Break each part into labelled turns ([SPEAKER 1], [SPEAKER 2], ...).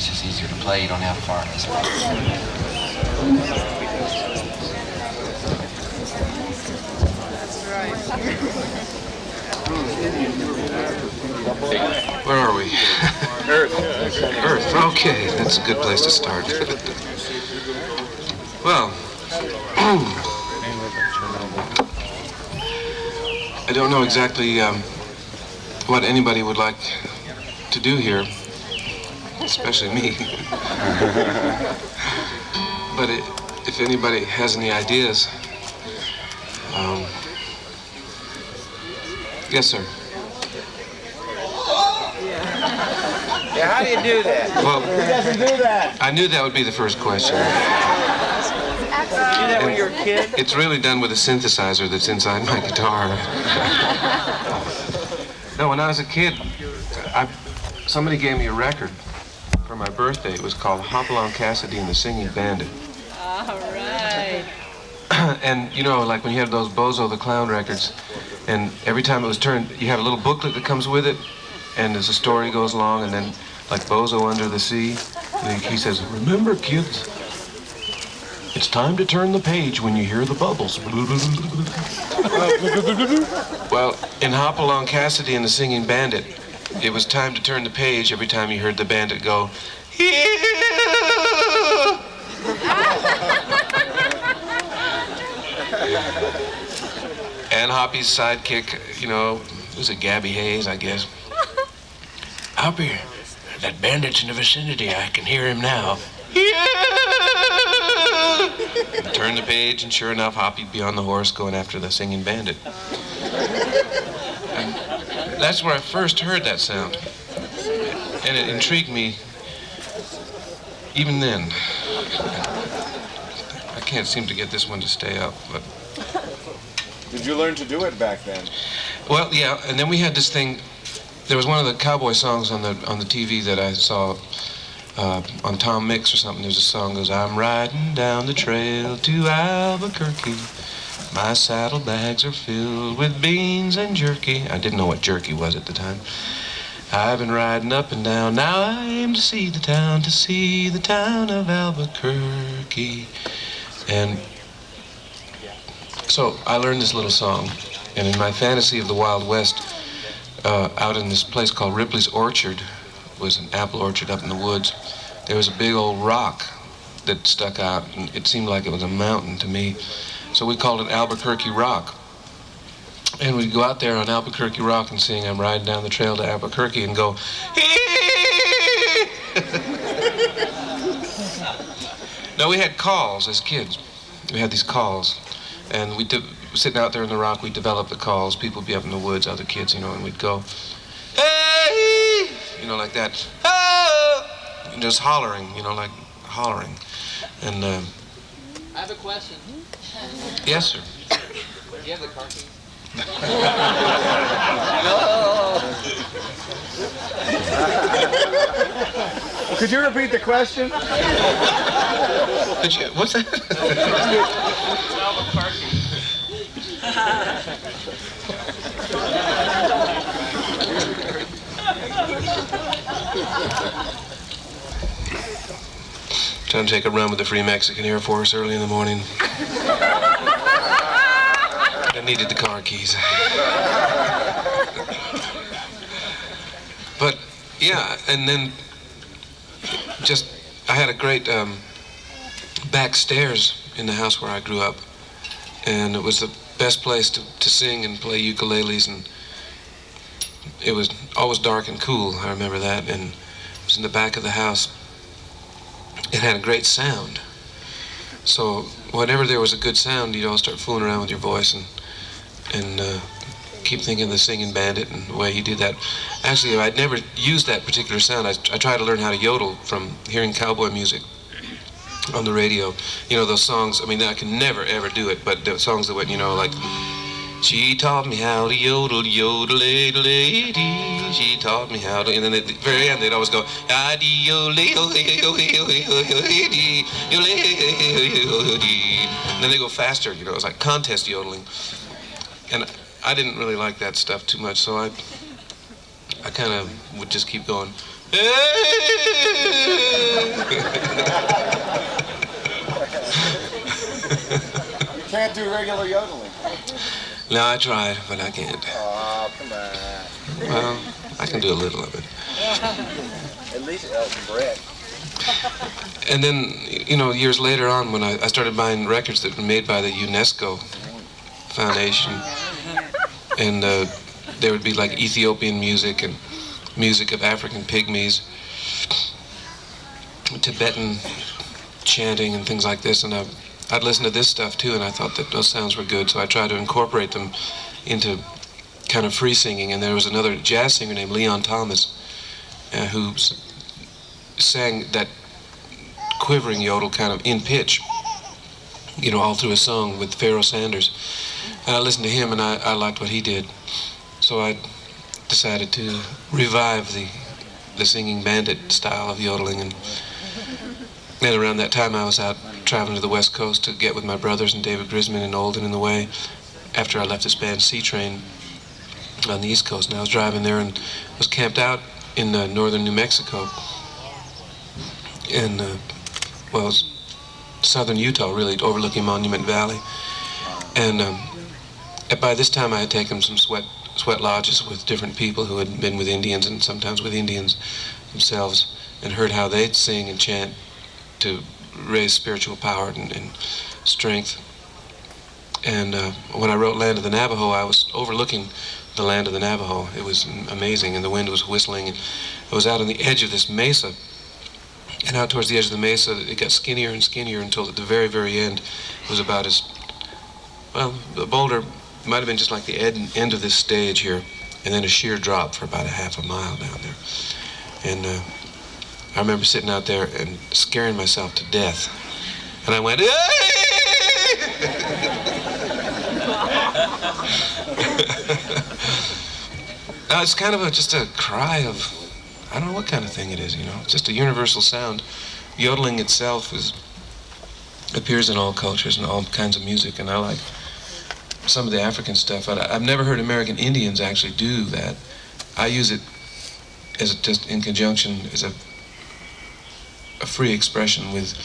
[SPEAKER 1] it's just easier to play. You don't have harness.
[SPEAKER 2] Where are we? Earth. Okay, that's a good place to start. Well, I don't know exactly what anybody would like to do here, especially me. But if anybody has any ideas, yes, sir.
[SPEAKER 3] Yeah, how do you do that?
[SPEAKER 2] Well,
[SPEAKER 3] who doesn't do that?
[SPEAKER 2] I knew that would be the first question.
[SPEAKER 3] You do that when you're a kid?
[SPEAKER 2] It's really done with a synthesizer that's inside my guitar. No, when I was a kid, somebody gave me a record for my birthday. It was called Hopalong Cassidy and the Singing Bandit.
[SPEAKER 4] All right.
[SPEAKER 2] And you know, like when you have those Bozo the Clown records, and every time it was turned, you have a little booklet that comes with it, and as the story goes along, and then like Bozo Under the Sea, and he says, "Remember, kids, it's time to turn the page when you hear the bubbles." Well, in Hopalong Cassidy and the Singing Bandit, it was time to turn the page every time you heard the bandit go, "Yeah." And Hoppy's sidekick, you know, was it Gabby Hayes, I guess? "Hoppy, that bandit's in the vicinity. I can hear him now." "Yeah!" Turn the page, and sure enough, Hoppy'd be on the horse going after the singing bandit. And that's where I first heard that sound. And it intrigued me even then. I can't seem to get this one to stay up, but...
[SPEAKER 5] Did you learn to do it back then?
[SPEAKER 2] Well, yeah, and then we had this thing. There was one of the cowboy songs on the TV that I saw on Tom Mix or something. There's a song that goes, "I'm riding down the trail to Albuquerque. My saddlebags are filled with beans and jerky." I didn't know what jerky was at the time. "I've been riding up and down. Now I aim to see the town of Albuquerque." And so I learned this little song, and in my fantasy of the Wild West, out in this place called Ripley's Orchard, was an apple orchard up in the woods, there was a big old rock that stuck out, and it seemed like it was a mountain to me. So we called it Albuquerque Rock. And we'd go out there on Albuquerque Rock and sing, "I'm riding down the trail to Albuquerque," and go, "Hee!" No, we had calls as kids. We had these calls. And we'd sitting out there in the rock, we'd develop the calls. People would be up in the woods, other kids, you know, and we'd go, "Hey!" You know, like that. "Oh!" And just hollering, you know, like hollering. And,
[SPEAKER 6] I have a question.
[SPEAKER 2] yes, sir.
[SPEAKER 6] Do you have the car keys?
[SPEAKER 5] Could you repeat the question?
[SPEAKER 2] What's that? Trying to take a run with the Free Mexican Air Force early in the morning. I needed the car keys. But yeah, and then I had a great back stairs in the house where I grew up, and it was the best place to sing and play ukuleles, and it was always dark and cool. I remember that, and it was in the back of the house. It had a great sound, so whenever there was a good sound, you'd all start fooling around with your voice and keep thinking of the Singing Bandit and the way he did that. Actually, I'd never used that particular sound. I tried to learn how to yodel from hearing cowboy music on the radio. You know, those songs, I mean, I can never, ever do it, but the songs that went, you know, like, "She taught me how to yodel, yodel-a-dee. She taught me how to," and then at the very end, they'd always go, and then they go faster, you know, it was like contest yodeling. And I didn't really like that stuff too much, so I kind of would just keep going.
[SPEAKER 5] You can't do regular yodeling.
[SPEAKER 2] No, I tried, but I can't.
[SPEAKER 5] Oh, come on.
[SPEAKER 2] Well, I can do a little of it.
[SPEAKER 5] At least Brett.
[SPEAKER 2] And then, you know, years later on, when I started buying records that were made by the UNESCO Foundation, and there would be like Ethiopian music and music of African pygmies, Tibetan chanting and things like this, and I'd listen to this stuff too, and I thought that those sounds were good, so I tried to incorporate them into kind of free singing. And there was another jazz singer named Leon Thomas who sang that quivering yodel kind of in pitch, you know, all through a song with Pharoah Sanders. And I listened to him, and I liked what he did. So I decided to revive the singing bandit style of yodeling. And around that time, I was out traveling to the West Coast to get with my brothers and David Grisman and Olden in the Way after I left this band C-Train on the East Coast. And I was driving there and was camped out in northern New Mexico. And, well, it was southern Utah, really, overlooking Monument Valley. And by this time, I had taken some sweat lodges with different people who had been with Indians and sometimes with Indians themselves, and heard how they'd sing and chant to raise spiritual power and strength. And when I wrote Land of the Navajo, I was overlooking the land of the Navajo. It was amazing, and the wind was whistling, and I was out on the edge of this mesa. And out towards the edge of the mesa, it got skinnier and skinnier until at the very, very end, it was about as, well, the boulder might have been just like the end of this stage here, and then a sheer drop for about a half a mile down there. And I remember sitting out there and scaring myself to death. And I went, it's kind of just a cry of, I don't know what kind of thing it is, you know. It's just a universal sound. Yodeling itself appears in all cultures and all kinds of music, and I like some of the African stuff. I've never heard American Indians actually do that. I use it as just in conjunction as a free expression with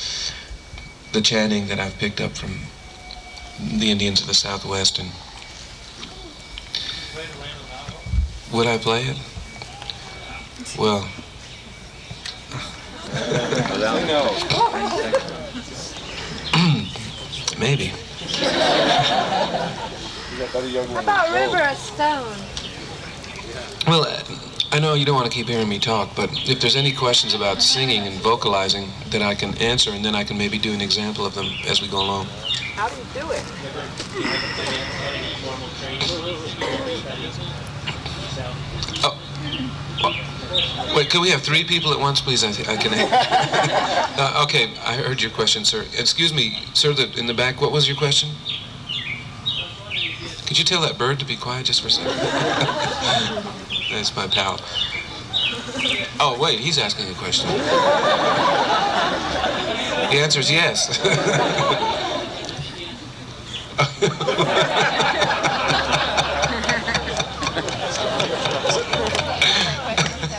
[SPEAKER 2] the chanting that I've picked up from the Indians of the Southwest. And would I play it? Well, maybe.
[SPEAKER 7] How about River of Stone?
[SPEAKER 2] Well, I know you don't want to keep hearing me talk, but if there's any questions about singing and vocalizing that I can answer, and then I can maybe do an example of them as we go along.
[SPEAKER 7] How do you do it?
[SPEAKER 2] Wait, could we have 3 people at once, please? I can. Okay, I heard your question, sir. Excuse me, sir, in the back, what was your question? Could you tell that bird to be quiet just for a second? That's my pal. Oh, wait, he's asking a question. The answer is yes.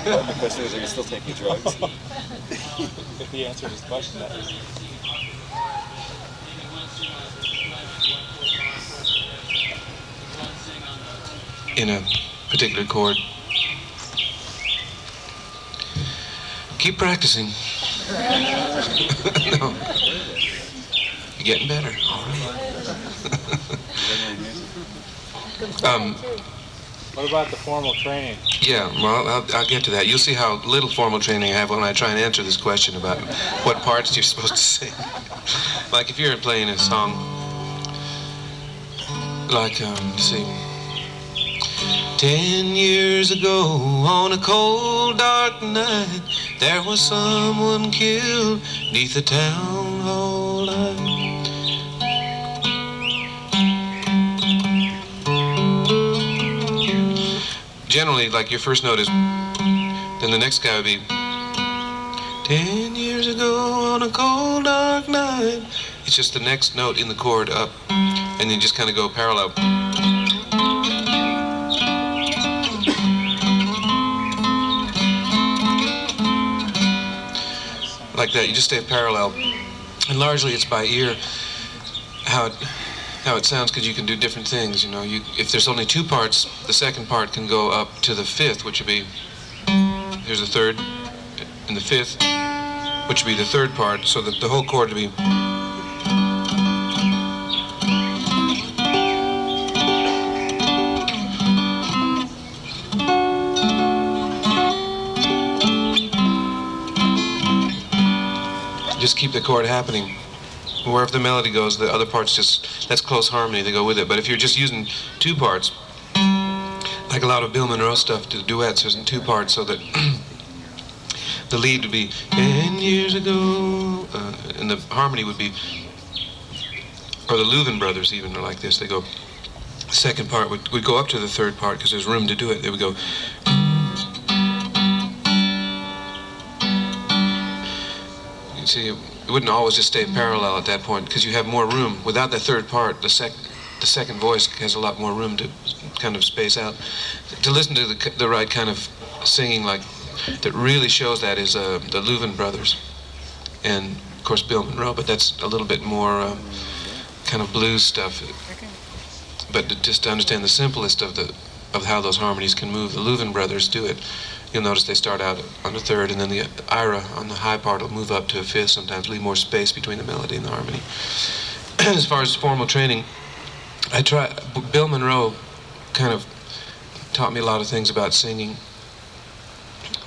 [SPEAKER 5] The question is, are you still taking drugs?
[SPEAKER 3] If he answered his question, that is.
[SPEAKER 2] In a particular chord. Keep practicing. No. You're getting better. All right.
[SPEAKER 3] What about the formal training?
[SPEAKER 2] Yeah, well, I'll get to that. You'll see how little formal training I have when I try and answer this question about what parts you're supposed to sing. Like if you're playing a song, like, let's see. 10 years ago, on a cold, dark night, there was someone killed 'neath the town hall light. Generally, like your first note is, then the next guy would be, 10 years ago on a cold, dark night. It's just the next note in the chord up, and you just kind of go parallel. like that. You just stay parallel, and largely it's by ear how it sounds, because you can do different things. You know, if there's only two parts, the second part can go up to the fifth, which would be, here's the third, and the fifth, which would be the third part, so that the whole chord would be. Just keep the chord happening. Wherever the melody goes, the other parts just, that's close harmony, they go with it. But if you're just using two parts, like a lot of Bill Monroe stuff, the duets, there's in two parts, so that the lead would be 10 years ago, and the harmony would be, or the Louvin brothers even are like this. They go, the second part would go up to the third part because there's room to do it. They would go. You see, it wouldn't always just stay parallel at that point because you have more room. Without the third part, the second voice has a lot more room to kind of space out. To listen to the right kind of singing, like that really shows that is the Louvin brothers, and of course Bill Monroe. But that's a little bit more kind of blues stuff. But just to understand the simplest of how those harmonies can move, the Louvin brothers do it. You'll notice they start out on the third, and then the ira on the high part will move up to a fifth, sometimes leave more space between the melody and the harmony. As far as formal training, Bill Monroe kind of taught me a lot of things about singing,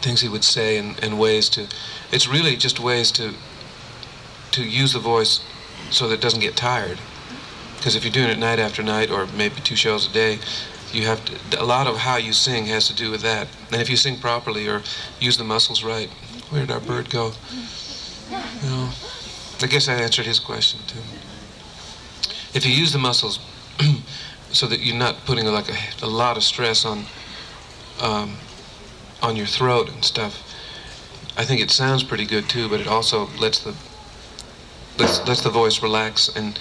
[SPEAKER 2] things he would say, and ways to, it's really just ways to use the voice so that it doesn't get tired. Because if you're doing it night after night, or maybe 2 shows a day, you have to, a lot of how you sing has to do with that. And if you sing properly or use the muscles right, where did our bird go? You know, I guess I answered his question too. If you use the muscles so that you're not putting like a lot of stress on your throat and stuff, I think it sounds pretty good too. But it also lets the voice relax, and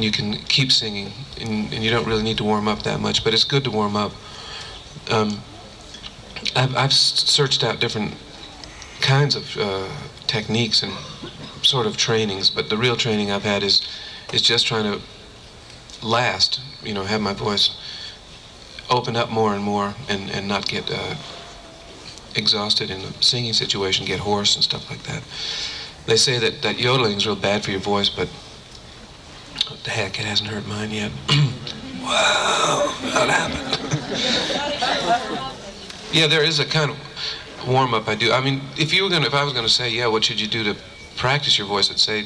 [SPEAKER 2] you can keep singing, and you don't really need to warm up that much, but it's good to warm up. I've searched out different kinds of techniques and sort of trainings, but the real training I've had is just trying to last, you know, have my voice open up more and more, and not get exhausted in a singing situation, get hoarse and stuff like that. They say that yodeling is real bad for your voice, but what the heck, it hasn't hurt mine yet. Wow, that happened. Yeah, there is a kind of warm-up I do. I mean, if I was gonna say, yeah, what should you do to practice your voice, I'd say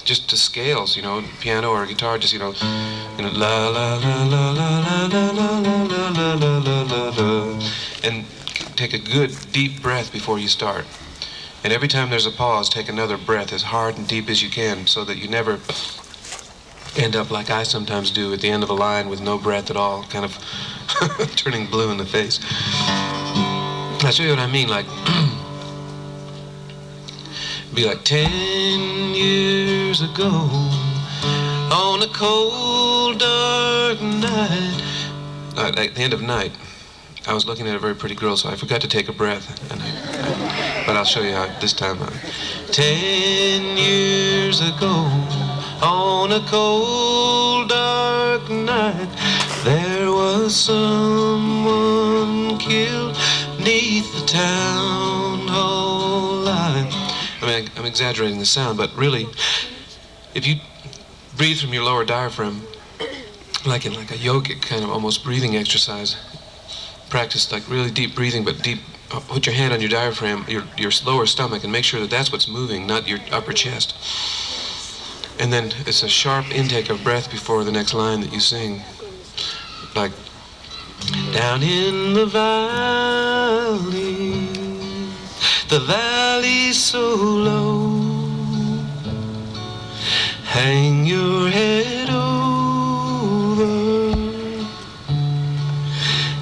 [SPEAKER 2] just to scales, you know, piano or guitar, just, you know, la la la la la la la la la la la la la, and take a good deep breath before you start. And every time there's a pause, take another breath as hard and deep as you can, so that you never end up like I sometimes do at the end of a line with no breath at all, kind of turning blue in the face. I'll show you what I mean, like, be like 10 years ago, on a cold, dark night, at the end of night, I was looking at a very pretty girl, so I forgot to take a breath, but I'll show you how this time. 10 years ago, on a cold, dark night, there was someone killed 'neath the town hall line. I mean, I'm exaggerating the sound, but really, if you breathe from your lower diaphragm, like in like a yogic kind of almost breathing exercise, practice like really deep breathing, but deep. Put your hand on your diaphragm, your lower stomach, and make sure that that's what's moving, not your upper chest. And then it's a sharp intake of breath before the next line that you sing. Like, down in the valley's so low, hang your head over,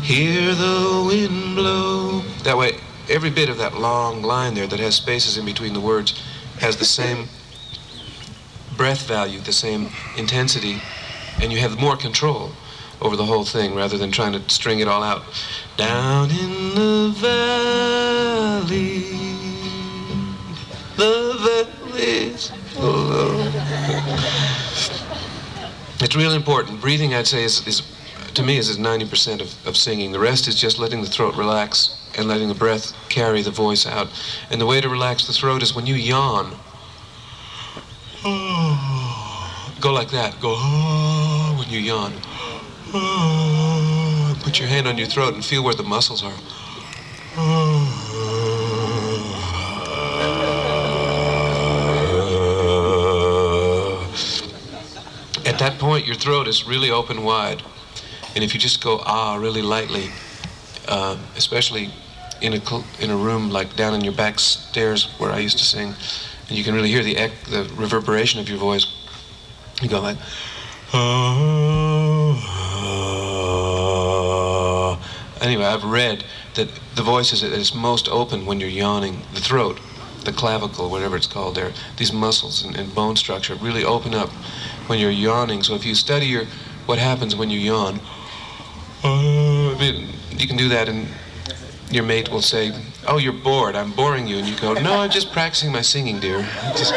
[SPEAKER 2] hear the wind blow. That way, every bit of that long line there that has spaces in between the words has the same breath value, the same intensity, and you have more control over the whole thing rather than trying to string it all out. Down in the valley, It's really important. Breathing, I'd say, is to me, is 90% of singing. The rest is just letting the throat relax and letting the breath carry the voice out. And the way to relax the throat is when you yawn. Go like that. Go when you yawn. Put your hand on your throat and feel where the muscles are. At that point, your throat is really open wide. And if you just go really lightly, especially in a room like down in your back stairs where I used to sing, and you can really hear the reverberation of your voice. You go like, Anyway, I've read that the voice is at its most open when you're yawning. The throat, the clavicle, whatever it's called there, these muscles and bone structure really open up when you're yawning. So if you study what happens when you yawn, you can do that, and your mate will say, "Oh, you're bored. I'm boring you." And you go, "No, I'm just practicing my singing, dear." Just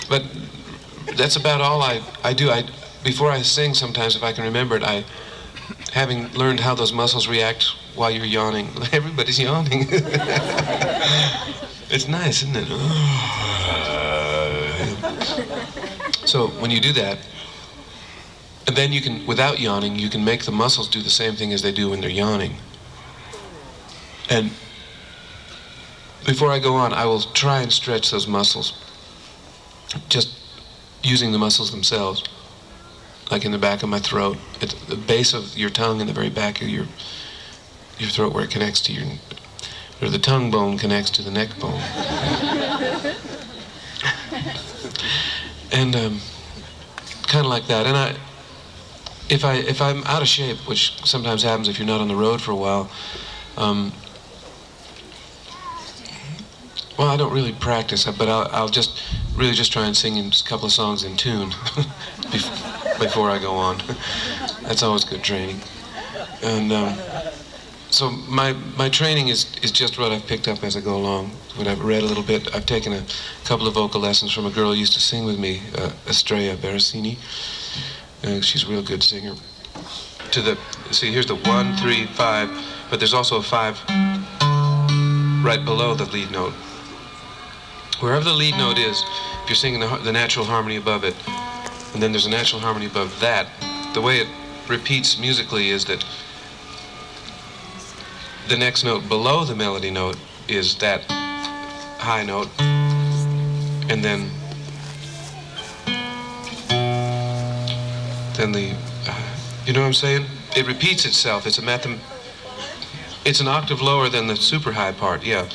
[SPEAKER 2] But that's about all I do. Before I sing, sometimes, if I can remember it, having learned how those muscles react while you're yawning, everybody's yawning. It's nice, isn't it? So when you do that, and then you can, without yawning, you can make the muscles do the same thing as they do when they're yawning. And before I go on, I will try and stretch those muscles, just using the muscles themselves, like in the back of my throat, at the base of your tongue, in the very back of your throat, where it connects to or the tongue bone connects to the neck bone. And kind of like that. And if I'm out of shape, which sometimes happens if you're not on the road for a while, well, I don't really practice, but I'll just try and sing a couple of songs in tune before I go on. That's always good training. And so my training is just what I've picked up as I go along, what I've read a little bit. I've taken a couple of vocal lessons from a girl who used to sing with me, Estrella Berasini. She's a real good singer. See, here's the 1, 3, 5, but there's also a 5 right below the lead note. Wherever the lead note is, if you're singing the natural harmony above it, and then there's a natural harmony above that, the way it repeats musically is that the next note below the melody note is that high note, and then you know what I'm saying? It repeats itself. It's an octave lower than the super high part, yeah.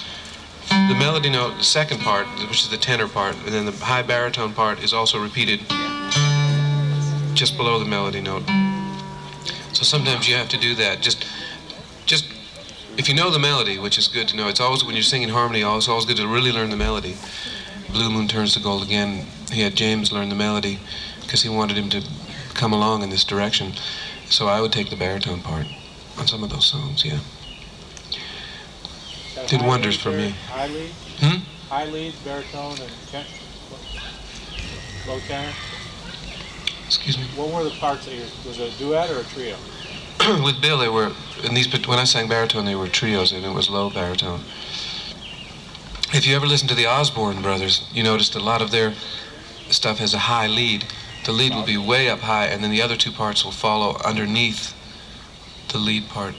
[SPEAKER 2] The melody note, the second part, which is the tenor part, and then the high baritone part is also repeated just below the melody note. So sometimes you have to do that. Just if you know the melody, which is good to know, it's always, when you're singing harmony, it's always good to really learn the melody. Blue Moon Turns to Gold Again, he had James learn the melody because he wanted him to come along in this direction. So I would take the baritone part on some of those songs, yeah. Did wonders for me.
[SPEAKER 8] High lead? High lead, baritone, and low tenor?
[SPEAKER 2] Excuse me?
[SPEAKER 8] What were the parts that was it a duet or a trio?
[SPEAKER 2] With Bill, they were, when I sang baritone, they were trios, and it was low baritone. If you ever listen to the Osborne brothers, you noticed a lot of their stuff has a high lead. The lead will be way up high, and then the other two parts will follow underneath the lead part.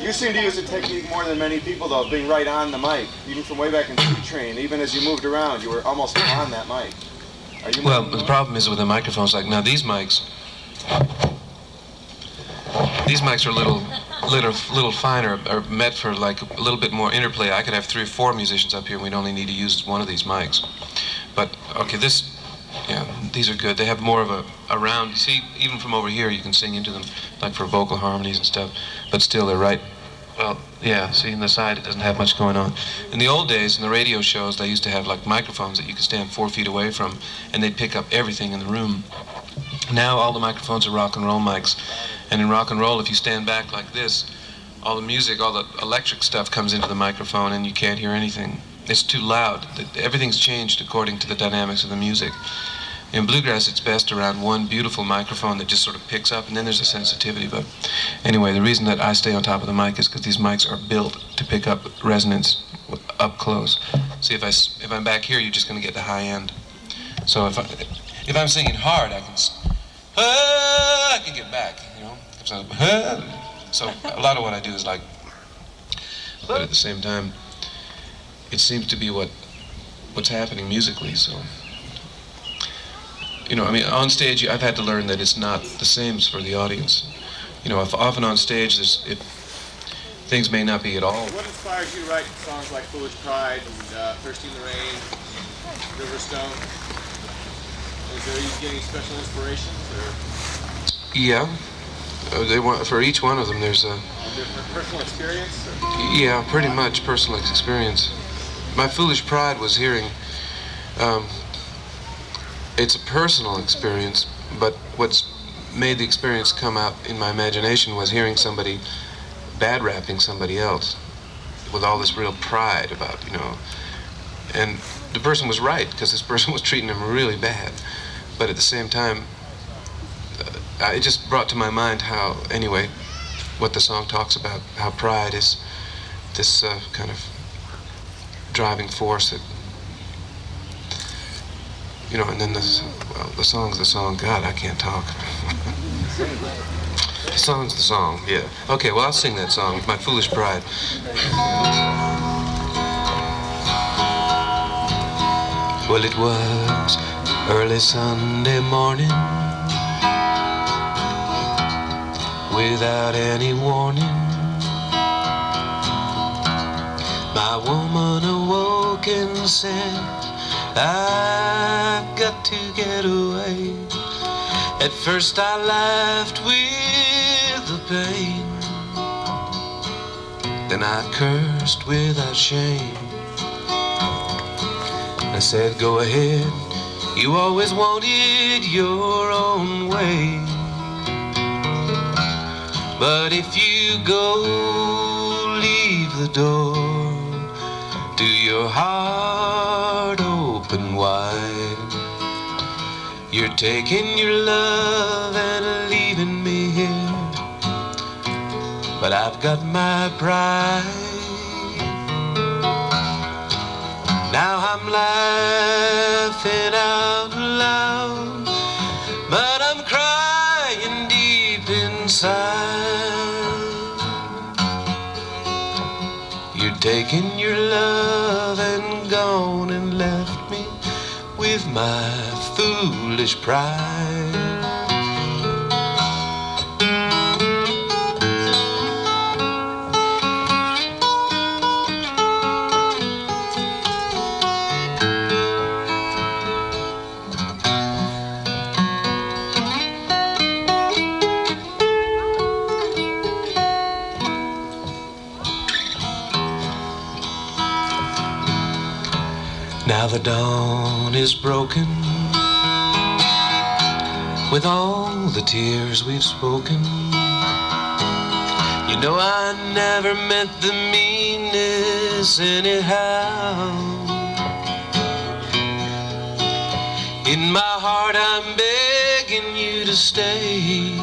[SPEAKER 5] You seem to use the technique more than many people, though, being right on the mic. Even from way back in C-Train, even as you moved around, you were almost on that mic.
[SPEAKER 2] Well, the problem is with the microphones, like now these mics are a little finer, are meant for like a little bit more interplay. I could have 3 or 4 musicians up here, and we'd only need to use one of these mics. But, okay, these are good. They have more of a round, you see, even from over here you can sing into them, like for vocal harmonies and stuff, but still they're right, well, yeah, see, on the side it doesn't have much going on. In the old days, in the radio shows, they used to have like microphones that you could stand 4 feet away from, and they'd pick up everything in the room. Now all the microphones are rock and roll mics, and in rock and roll, if you stand back like this, all the music, all the electric stuff comes into the microphone and you can't hear anything. It's too loud. Everything's changed according to the dynamics of the music. In bluegrass, it's best around one beautiful microphone that just sort of picks up, and then there's a sensitivity. But anyway, the reason that I stay on top of the mic is because these mics are built to pick up resonance up close. See, if I'm back here, you're just going to get the high end. So if I'm singing hard, I can get back, you know. So a lot of what I do is like, but at the same time, it seems to be what's happening musically. So, you know, I mean, on stage, I've had to learn that it's not the same as for the audience. You know, often on stage, things may not be at all.
[SPEAKER 5] What inspires you to write songs like Foolish Pride and Thirsty in the Rain, Riverstone? Are you getting special inspirations? Or?
[SPEAKER 2] Yeah. For each one of them, there's a
[SPEAKER 5] different personal experience?
[SPEAKER 2] Yeah, pretty much personal experience. My Foolish Pride was hearing, it's a personal experience, but what's made the experience come out in my imagination was hearing somebody bad rapping somebody else with all this real pride about, you know, and the person was right because this person was treating him really bad, but at the same time, it just brought to my mind how, anyway, what the song talks about, how pride is this kind of driving force that, you know, and then the song's the song. God, I can't talk. The song's the song, yeah. Okay, well, I'll sing that song, My Foolish Pride. Well, it was early Sunday morning, without any warning. My woman awoke and said, I've got to get away. At first I laughed with the pain, then I cursed without shame. I said, go ahead, you always wanted your own way. But if you go, leave the door to your heart open wide. You're taking your love and leaving me here, but I've got my pride. Now I'm laughing out loud, but I'm crying deep inside. You're taking your love and gone and left me with my foolish pride. Now the dawn is broken with all the tears we've spoken. You know I never meant the meanness anyhow. In my heart I'm begging you to stay,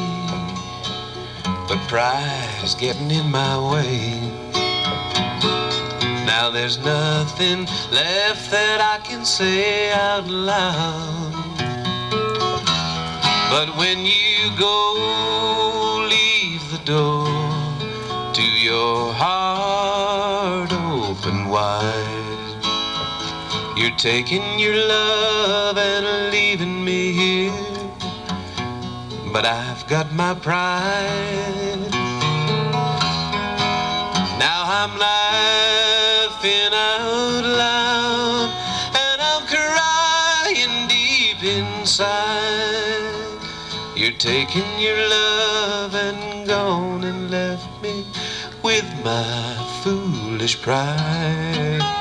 [SPEAKER 2] but pride is getting in my way. Now there's nothing left that I can say out loud. But when you go, leave the door to your heart open wide. You're taking your love and leaving me here, but I've got my pride. Now I'm laughing out loud, and I'm crying deep inside. You're taking your love and gone and left me with my foolish pride.